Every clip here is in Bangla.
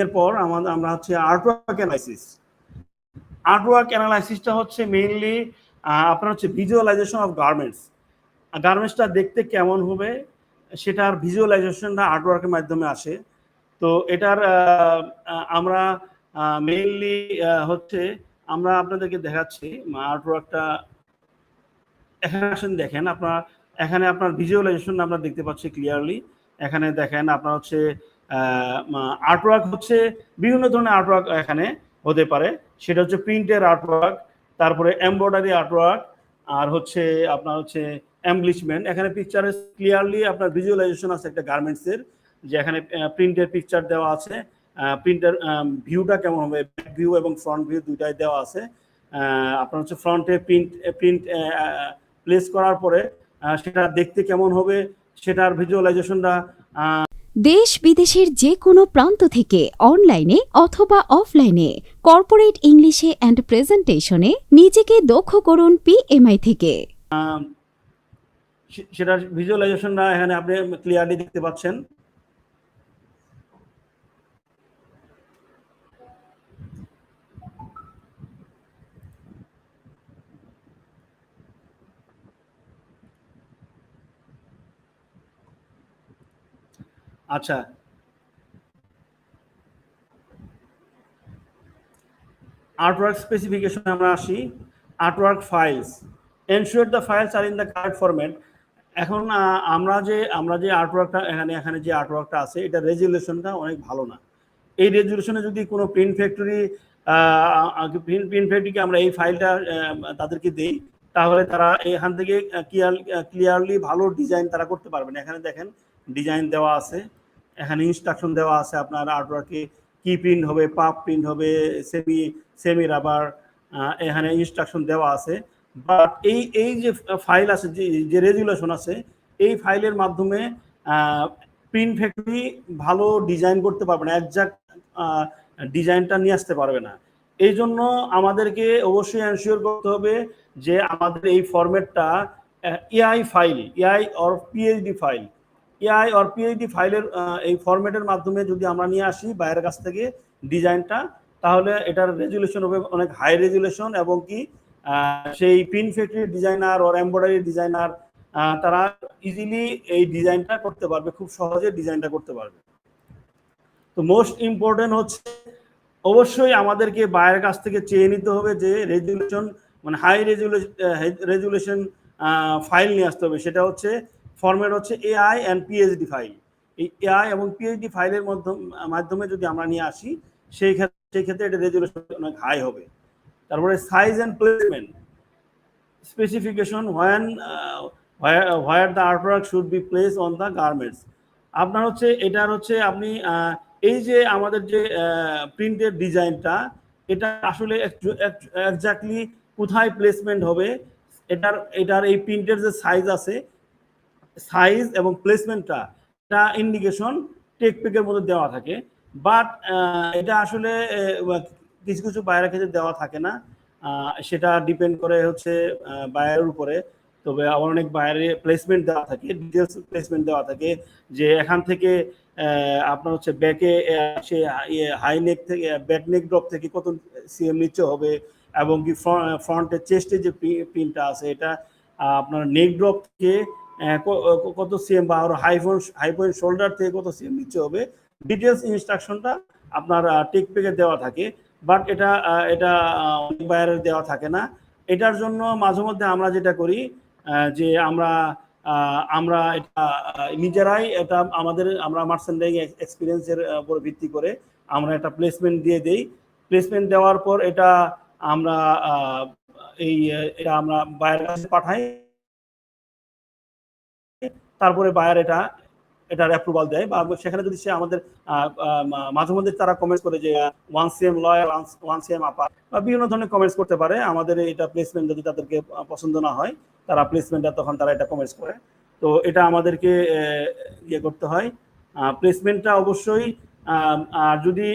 এর পর আমরা হচ্ছে আর্টওয়ার্ক অ্যানালাইসিস। আর্টওয়ার্ক অ্যানালাইসিসটা হচ্ছে মেইনলি আপনার হচ্ছে ভিজুয়ালাইজেশন অফ গার্মেন্টস। গার্মেন্টসটা দেখতে কেমন হবে সেটার ভিজুয়ালাইজেশনটা আর্টওয়ার্কের মাধ্যমে আসে। তো এটার আমরা মেইনলি হচ্ছে আমরা আপনাদেরকে দেখাচ্ছি আর্টওয়ার্কটা। এখানে আসেন, দেখেন এখানে আপনার ভিজুয়ালাইজেশন আমরা দেখতে পাচ্ছি ক্লিয়ারলি। এখানে দেখেন আপনার হচ্ছে আর্টওয়ার্ক হচ্ছে বিভিন্ন ধরনের আর্টওয়ার্ক এখানে হতে পারে। সেটা হচ্ছে প্রিন্টের আর্টওয়ার্ক, তারপরে এমব্রয়ডারি আর্টওয়ার্ক, আর হচ্ছে আপনার হচ্ছে এমব্লিশমেন্ট। এখানে পিকচারে ক্লিয়ারলি আপনার ভিজুয়ালাইজেশন আছে একটা গার্মেন্টসের, যে এখানে প্রিন্টের পিকচার দেওয়া আছে। প্রিন্টের ভিউটা কেমন হবে, ব্যাক ভিউ এবং ফ্রন্ট ভিউ দুইটাই দেওয়া আছে। আপনার হচ্ছে ফ্রন্টে প্রিন্ট প্লেস করার পরে সেটা দেখতে কেমন হবে সেটার ভিজুয়ালাইজেশনটা। দেশ বিদেশের যে কোনো প্রান্ত থেকে অনলাইনে অথবা অফলাইনে কর্পোরেট ইংলিশে অ্যান্ড প্রেজেন্টেশনে নিজেকে দক্ষ করুন পিএমআই থেকে। সেটার ভিজুয়ালাইজেশনটা এখানে আপনি ক্লিয়ারলি দেখতে পাচ্ছেন। আচ্ছা, আর্টওয়ার্ক স্পেসিফিকেশনে আমরা আসি। Artwork files, ensure the files are in the correct format. এখন আমরা যে আর্টওয়ার্কটা এখানে যে আর্টওয়ার্কটা আছে, এটা রেজুলেশনটা অনেক ভালো না। এই রেজুলেশনে যদি কোনো প্রিন্ট ফ্যাক্টরিকে আমরা এই ফাইলটা তাদেরকে দেই, তাহলে তারা এখান থেকে ক্লিয়ারলি ভালো ডিজাইন তারা করতে পারবে না। এখানে দেখেন ডিজাইন দেওয়া আছে, এখানে ইনস্ট্রাকশন দেওয়া আছে আপনার আর্টওয়ার্কে কি প্রিন্ট হবে, পাপ প্রিন্ট হবে, সেমি রাবার, এখানে ইনস্ট্রাকশন দেওয়া আছে। বাট এই যে ফাইল আছে, যে রেজুলেশন আছে, এই ফাইলের মাধ্যমে প্রিন্ট ফ্যাক্টরি ভালো ডিজাইন করতে পারবে না, একজাক্ট ডিজাইনটা নিয়ে আসতে পারবে না। এই জন্য আমাদেরকে অবশ্যই এনশিওর করতে হবে যে আমাদের এই ফরম্যাটটা AI file, AI or PhD file, AI or PhD ফাইলের এই ফরম্যাটের মাধ্যমে যদি আমরা নিয়ে আসি বাইরের কাছ থেকে ডিজাইনটা, তাহলে এটার রেজুলেশন হবে অনেক হাই রেজুলেশন, এবং কি সেই প্রিন্ট ফ্যাক্টরি ডিজাইনার ওর এমব্রয়ডারি ডিজাইনার তারা ইজিলি এই ডিজাইনটা করতে পারবে, খুব সহজে ডিজাইনটা করতে পারবে। তো মোস্ট ইম্পর্টেন্ট হচ্ছে অবশ্যই আমাদেরকে বাইরের কাছ থেকে চেয়ে নিতে হবে যে রেজুলেশন, মানে হাই রেজুলেশন ফাইল নিয়ে আসতে হবে। সেটা হচ্ছে ফরম্যাট হচ্ছে এআই অ্যান্ড পিএইচডি ফাইল। এই এআই এবং পিএইচডি ফাইলের মাধ্যমে যদি আমরা নিয়ে আসি, সেই ক্ষেত্রে এটা রেজুলেশন অনেক হাই হবে। তারপরে size and placement specification, where the artwork should be place on the garments. আপনার হচ্ছে এটার হচ্ছে আপনি এই যে আমাদের যে প্রিন্টের ডিজাইনটা, এটা আসলে একজাক্টলি কোথায় প্লেসমেন্ট হবে, এটার এই প্রিন্টের যে সাইজ আছে, সাইজ এবং প্লেসমেন্টটা এটা ইন্ডিকেশন টেকপিকের মধ্যে দেওয়া থাকে। বাট এটা আসলে কিছু কিছু বাইরের ক্ষেত্রে দেওয়া থাকে না, সেটা ডিপেন্ড করে হচ্ছে বায়ারের উপরে। তবে আবার অনেক বাইরে প্লেসমেন্ট দেওয়া থাকে, ডিটেলস প্লেসমেন্ট দেওয়া থাকে, যে এখান থেকে আপনার হচ্ছে ব্যাকে সে হাই নেক থেকে ব্যাক নেক ড্রপ থেকে কত সিএম নিচে হবে, এবং কি ফ্রন্টের চেস্টে যে প্রিন্টটা আছে, এটা আপনার নেক ড্রপ থেকে কত সিএম, বা আরো হাই পয়েন্ট শোল্ডার থেকে কত সিএম নিচে হবে, ডিটেলস ইনস্ট্রাকশনটা আপনার টেক পেকে দেওয়া থাকে। বাট এটা অনেক বাইরের দেওয়া থাকে না। এটার জন্য মাঝে মধ্যে আমরা যেটা করি, যে আমরা এটা নিজেরাই এটা আমরা মার্চেন্ডাইজিং এক্সপিরিয়েন্সের উপর ভিত্তি করে আমরা একটা প্লেসমেন্ট দিয়ে দেই। প্লেসমেন্ট দেওয়ার পর এটা আমরা আমরা বাইরের কাছে পাঠাই, তারপরে বায়ার এটার অ্যাপ্রুভাল দেয়। বা সেখানে যদি সে আমাদের মাঝে মধ্যে তারা কমেন্টস করে যে 1 cm লয়ার, 1 cm আপার, বা বিভিন্ন ধরনের কমেন্টস করতে পারে। আমাদের এটা প্লেসমেন্ট যদি তাদেরকে পছন্দ না হয়, তারা প্লেসমেন্টটা তখন তারা এটা কমেন্টস করে। তো এটা আমাদেরকে ইয়ে করতে হয় প্লেসমেন্টটা অবশ্যই। আর যদি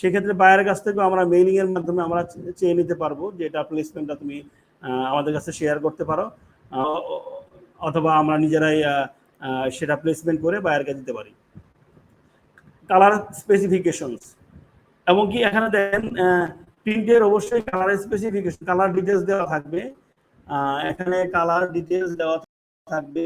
সেক্ষেত্রে বায়ারের কাছ থেকেও আমরা মেইলিং এর মাধ্যমে আমরা চেয়ে নিতে পারবো যে এটা প্লেসমেন্টটা তুমি আমাদের কাছে শেয়ার করতে পারো, অথবা আমরা নিজেরাই সেটা প্লেসমেন্ট করে বায়ারকে দিতে পারি। কালার স্পেসিফিকেশনস, এবং কি এখানে দেখেন প্রিন্টের অবশ্যই কালার স্পেসিফিকেশন, কালার ডিটেলস দেওয়া থাকবে। এখানে কালার ডিটেলস দেওয়া থাকবে।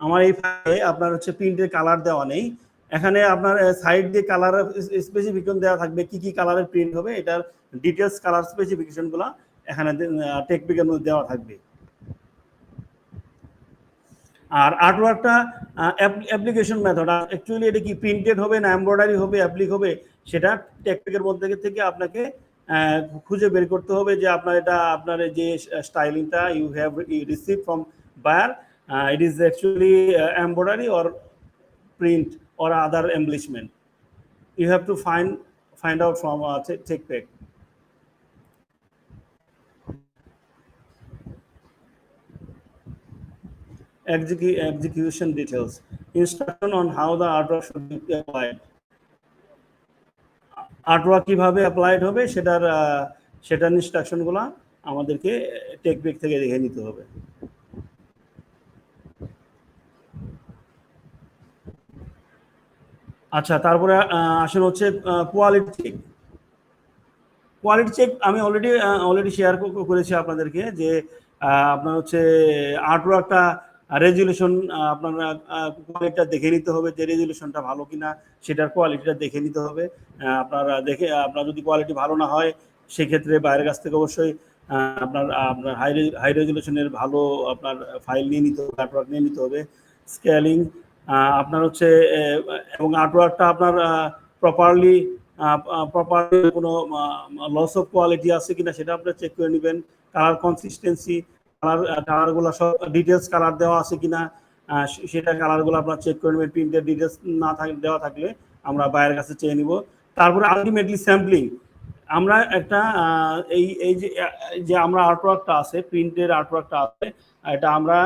আমার এই ফাইলে আপনার হচ্ছে প্রিন্টের কালার দেওয়া নেই, এখানে আপনার সাইড দিয়ে কালার স্পেসিফিকেশন দেওয়া থাকবে, কি কি কালারের প্রিন্ট হবে, এটার ডিটেলস কালার স্পেসিফিকেশনগুলো এখানে টেক্সটবুকের মধ্যে দেওয়া থাকবে। আর আর্টওয়ার্কটা অ্যাপ্লিকেশন মেথড, অ্যাকচুয়ালি এটা কি প্রিন্টেড হবে না এমব্রয়ডারি হবে অ্যাপ্লিক হবে, সেটা টেক্সটবুকের মধ্যে থেকে আপনাকে খুঁজে বের করতে হবে যে আপনার এটা আপনার যে স্টাইলিংটা you have receive from buyer, it is actually embroidery or print or other embellishment. You have to find out from TechPack. Execution details, instruction on how the artwork should be applied. Artwork কিভাবে অ্যাপ্লাইড হবে সেটার ইনস্ট্রাকশনগুলো আমাদেরকে টেকপিক থেকে দেখে নিতে হবে। আচ্ছা, তারপরে আসেন হচ্ছে কোয়ালিটি চেক। কোয়ালিটি চেক আমি অলরেডি শেয়ার করেছি আপনাদেরকে যে আপনার হচ্ছে আর্টওয়ার্কটা রেজুলেশন আপনার কোয়ালিটিটা দেখে নিতে হবে, যে রেজুলেশনটা ভালো কিনা সেটার কোয়ালিটিটা দেখে নিতে হবে। আপনার যদি কোয়ালিটি ভালো না হয় সেক্ষেত্রে বাইরের কাছ থেকে অবশ্যই আপনার হাই রেজুলেশনের ভালো আপনার ফাইল নিয়ে নিতে হবে, আর্টওয়ার্ক নিয়ে নিতে হবে। স্কেলিং আপনার হচ্ছে, এবং আর্টওয়ার্কটা আপনার প্রপারলি কোনো লস অফ কোয়ালিটি আছে কিনা সেটা আপনারা চেক করে নেবেন। কালার কনসিস্টেন্সি, কালারগুলো সব ডিটেলস কালার দেওয়া আছে কিনা সেটা কালারগুলো আপনারা চেক করে নেবেন। প্রিন্টের ডিটেলস না দেওয়া থাকলে আমরা বাইরের কাছে চেয়ে নিব। তারপরে আলটিমেটলি স্যাম্পলিং, আমরা একটা এই যে আমরা আর্টওয়ার্কটা আছে, প্রিন্টের আর্টওয়ার্কটা আছে, এটা আমরা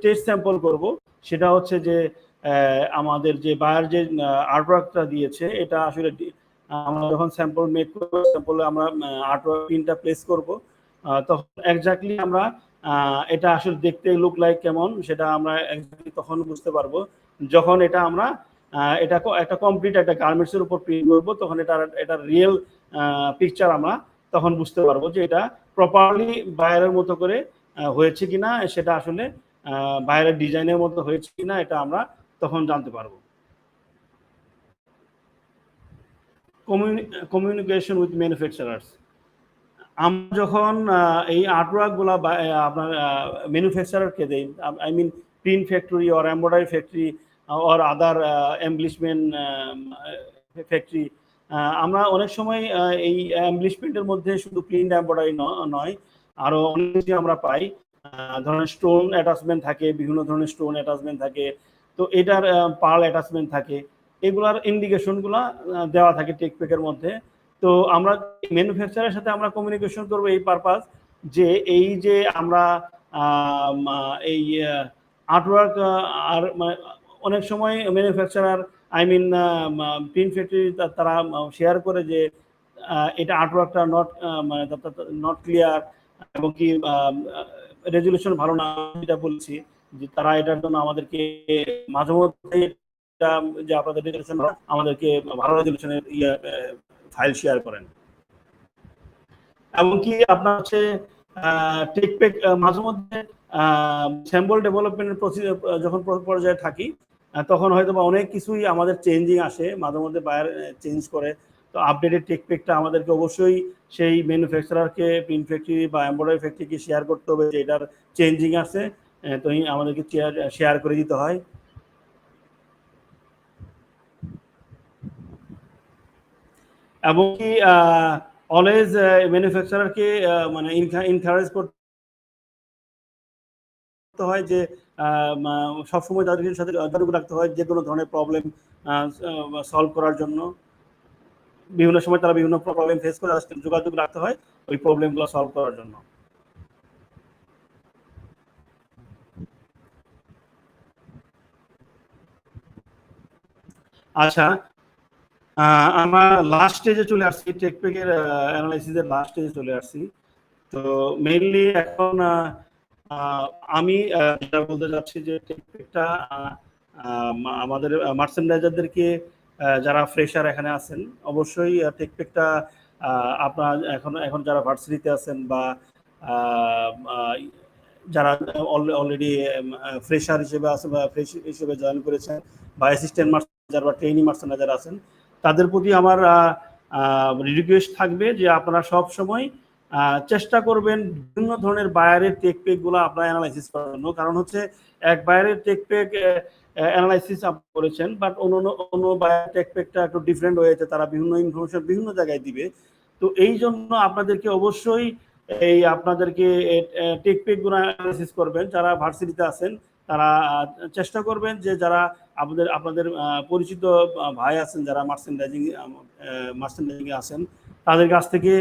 টেস্ট স্যাম্পল করব। সেটা হচ্ছে যে আমাদের যে বায়ার যে আর্টওয়ার্কটা দিয়েছে এটা আসলে আমরা যখন স্যাম্পল মেক করব, স্যাম্পলে আমরা আর্টওয়ার্ক প্রিন্টটা প্লেস করব, তখন এক্স্যাক্টলি আমরা এটা আসলে দেখতে লুক লাইক কেমন সেটা আমরা এক্স্যাক্টলি তখন বুঝতে পারবো যখন এটা আমরা এটা একটা কমপ্লিট একটা গার্মেন্টসের উপর প্রিন্ট করবো, তখন এটা রিয়েল পিকচার আমরা তখন বুঝতে পারবো যে এটা প্রপারলি বায়ারের মতো করে হয়েছে কিনা, সেটা আসলে বায়ারের ডিজাইনের মতো হয়েছে কিনা এটা আমরা তখন জানতে পারবো। কমিউনিকেশন উইথ ম্যানুফ্যাকচারার্স, আমরা যখন এই আর্টওয়ার্কগুলো আপনার ম্যানুফ্যাকচারারকে দেই, I mean print factory or embroidery factory or other embellishment factory, আমরা অনেক সময় এই এমব্লিশমেন্টের মধ্যে শুধু প্রিন্ট এমব্রয়ডারি নয়, আরও অনেক কিছু আমরা পাই। ধরনের স্টোন অ্যাটাচমেন্ট থাকে, বিভিন্ন ধরনের স্টোন অ্যাটাচমেন্ট থাকে, তো এটার পার্ল অ্যাটাচমেন্ট থাকে, এগুলার ইন্ডিকেশনগুলো দেওয়া থাকে টেকপ্যাকের মধ্যে। তো আমরা ম্যানুফ্যাকচারের সাথে আমরা কমিউনিকেশন করবো এই পারপাস যে এই যে আমরা এই আর্টওয়ার্ক আর অনেক সময় manufacturer I mean print factory তারা শেয়ার করে যে এটা আর্টওয়ার্কটা নট ক্লিয়ার এবং কি রেজুলেশন ভালো না, যেটা বলছি যে তারা এটার জন্য আমাদেরকে মাঝে মধ্যে যে আপনাদের রেজুলেশন আমাদেরকে ভালো রেজুলেশনের ফাইল শেয়ার করেন। এমনকি আপনার হচ্ছে টেকপ্যাক মাঝে মধ্যে স্যাম্পল ডেভেলপমেন্টের প্রসিজার যখন পর্যায়ে থাকি তখন হয়তো বা অনেক কিছুই আমাদের চেঞ্জিং আসে, মাঝে মধ্যে বায়ার চেঞ্জ করে, তো আপডেটেড টেকপ্যাকটা আমাদেরকে অবশ্যই সেই ম্যানুফ্যাকচারারকে, প্রিন্ট ফ্যাক্টরি বা এমব্রয়ডারি ফ্যাক্টরিকে শেয়ার করতে হবে যে এটার চেঞ্জিং আছে, তো আমাদেরকে শেয়ার করে দিতে হয়। এবং কি অলওয়েজ ম্যানুফ্যাকচারারকে মানে এনকারেজ করতে হয় যে সবসময় তাদের সাথে যোগাযোগ রাখতে হয় যে কোনো ধরনের প্রবলেম সলভ করার জন্য। বিভিন্ন সময় তারা বিভিন্ন প্রবলেম ফেস করে, যোগাযোগ রাখতে হয় ওই প্রবলেমগুলো সলভ করার জন্য। আচ্ছা, আমরা লাস্ট স্টেজে চলে আসছি, টেকপ্যাকের অ্যানালাইসিসের লাস্ট স্টেজে চলে আসছি। তো মেইনলি এখন আমি যেটা বলতে চাচ্ছি যে টেকপিকটা আমাদের মার্চেন্ডাইজারদেরকে যারা ফ্রেশার এখানে আছেন অবশ্যই টেকপিকটা আপনার এখন এখন যারা ভার্সিটিতে আছেন বা আহ, আহ, যারা অলরেডি ফ্রেশার হিসেবে আছেন বা ফ্রেশ হিসেবে জয়েন করেছেন বা অ্যাসিস্ট্যান্ট মার্চেন্ডাইজার বা ট্রেনি মার্চেন্ডাইজার আছেন তাদের প্রতি আমার রিকোয়েস্ট থাকবে যে আপনারা সব সময় চেষ্টা করবেন বিভিন্ন ধরনের বায়ারের টেক পেক গুলো আপনারা অ্যানালাইসিস করার জন্য। কারণ হচ্ছে এক বায়ারের টেক পেক অ্যানালাইসিস আপনি করেছেন, বাট অন্য বায়ার টেক পেকটা একটু ডিফারেন্ট হয়েছে, তারা বিভিন্ন ইনফরমেশন বিভিন্ন জায়গায় দিবে। তো এই জন্য আপনাদেরকে অবশ্যই আপনাদেরকে টেক পেক গুলো অ্যানালাইসিস করবেন। যারা ভার্সিটিতে আছেন তারা চেষ্টা করবেন যে যারা আপনাদের পরিচিত ভাই আছেন যারা মার্চেন্ডাইজিং এ আছেন তাদের কাছ থেকে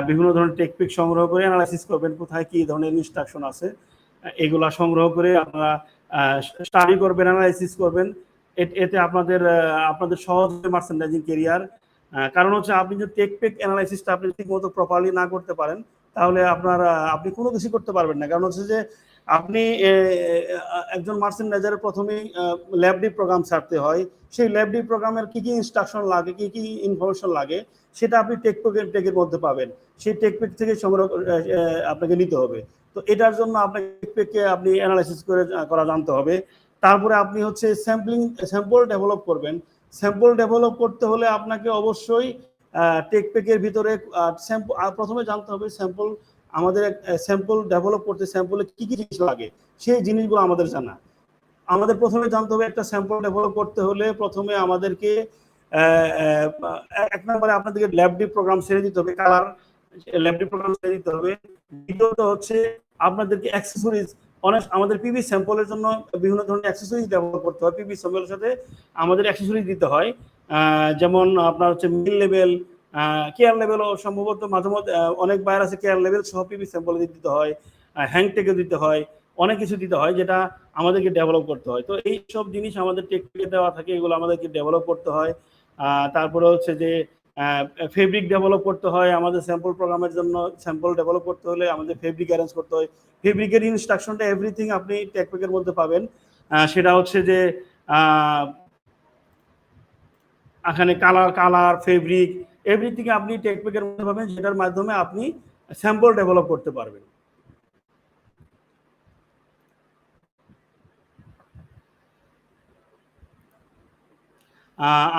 বিভিন্ন ধরনের টেকপিক সংগ্রহ করে অ্যানালাইসিস করবেন কোথায় কি ধরনের ইনস্ট্রাকশন আছে, এগুলা সংগ্রহ করে আপনারা স্টাডি করবেন, অ্যানালাইসিস করবেন। এতে আপনাদের সহজ হবে মার্চেন্ডাইজিং কেরিয়ার। কারণ হচ্ছে আপনি যদি টেকপিক অ্যানালাইসিসটা আপনি ঠিকমতো প্রপারলি না করতে পারেন তাহলে আপনি কোনো কিছু করতে পারবেন না। কারণ হচ্ছে যে আপনি একজন মার্চেন্ডাইজারের প্রথমেই ল্যাবডি প্রোগ্রাম ছাড়তে হয়। সেই ল্যাবডি প্রোগ্রামের কি কি ইনস্ট্রাকশন লাগে, কি কি ইনফরমেশন লাগে সেটা আপনি টেকের মধ্যে পাবেন। সেই টেকপিক থেকে সংগ্রহ আপনাকে নিতে হবে। তো এটার জন্য আপনাকে টেকপিককে আপনি অ্যানালাইসিস করা জানতে হবে। তারপরে আপনি হচ্ছে স্যাম্পল ডেভেলপ করবেন। স্যাম্পল ডেভেলপ করতে হলে আপনাকে অবশ্যই টেকপিকের ভিতরে প্রথমে জানতে হবে আমাদের স্যাম্পল ডেভেলপ করতে স্যাম্পলে কি কি জিনিস লাগে সেই জিনিসগুলো আমাদের জানা। আমাদের প্রথমে জানতে হবে একটা স্যাম্পল ডেভেলপ করতে হলে প্রথমে আমাদেরকে এক নম্বরে আপনাদেরকে ল্যাবডি প্রোগ্রাম ছেড়ে দিতে হবে, ল্যাবডি প্রোগ্রাম ছেড়ে দিতে হবে। দ্বিতীয়ত হচ্ছে আপনাদেরকে অ্যাক্সেসরিজ আমাদের পিভি স্যাম্পলের জন্য বিভিন্ন ধরনের অ্যাক্সেসরিজ ডেভেলপ করতে হয়। পিভি স্যাম্পলের সাথে আমাদের অ্যাক্সেসরিজ দিতে হয়, যেমন আপনার হচ্ছে মিল লেভেল, কেয়ার লেভেলও সম্ভবত মাঝে মধ্যে অনেক বায়ার আছে কেয়ার লেভেল সহ পিভি স্যাম্পল দিতে হয়, হ্যাং টেকে দিতে হয়, অনেক কিছু দিতে হয় যেটা আমাদেরকে ডেভেলপ করতে হয়। তো এই সব জিনিস আমাদের টেকনিকে দেওয়া থাকে, এগুলো আমাদেরকে ডেভেলপ করতে হয়। তারপরে হচ্ছে যে ফেব্রিক ডেভেলপ করতে হয় আমাদের স্যাম্পল প্রোগ্রামের জন্য। স্যাম্পল ডেভেলপ করতে হলে আমাদের ফেব্রিক অ্যারেঞ্জ করতে হয়। ফেব্রিকের ইনস্ট্রাকশনটা এভরিথিং আপনি টেকনিকের মধ্যে পাবেন। সেটা হচ্ছে যে এখানে কালার ফেব্রিক এভরিথিং আপনি টেকনিকের মধ্যে পাবেন, যেটার মাধ্যমে আপনি স্যাম্পল ডেভেলপ করতে পারবেন।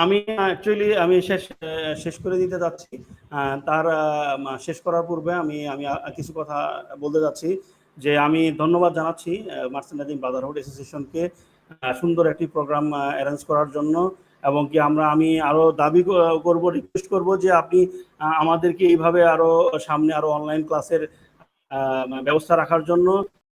আমি অ্যাকচুয়ালি আমি শেষ করে দিতে যাচ্ছি। তার শেষ করার পূর্বে আমি আমি কিছু কথা বলতে যাচ্ছি যে আমি ধন্যবাদ জানাচ্ছি মার্চেন্ডাইজিং ব্রাদারহুড অ্যাসোসিয়েশনকে সুন্দর একটি প্রোগ্রাম অ্যারেঞ্জ করার জন্য। এবং কি আমি আরো দাবি করব, রিকোয়েস্ট করব যে আপনি আমাদেরকে এইভাবে আরো সামনে আরো অনলাইন ক্লাসের ব্যবস্থা রাখার জন্য।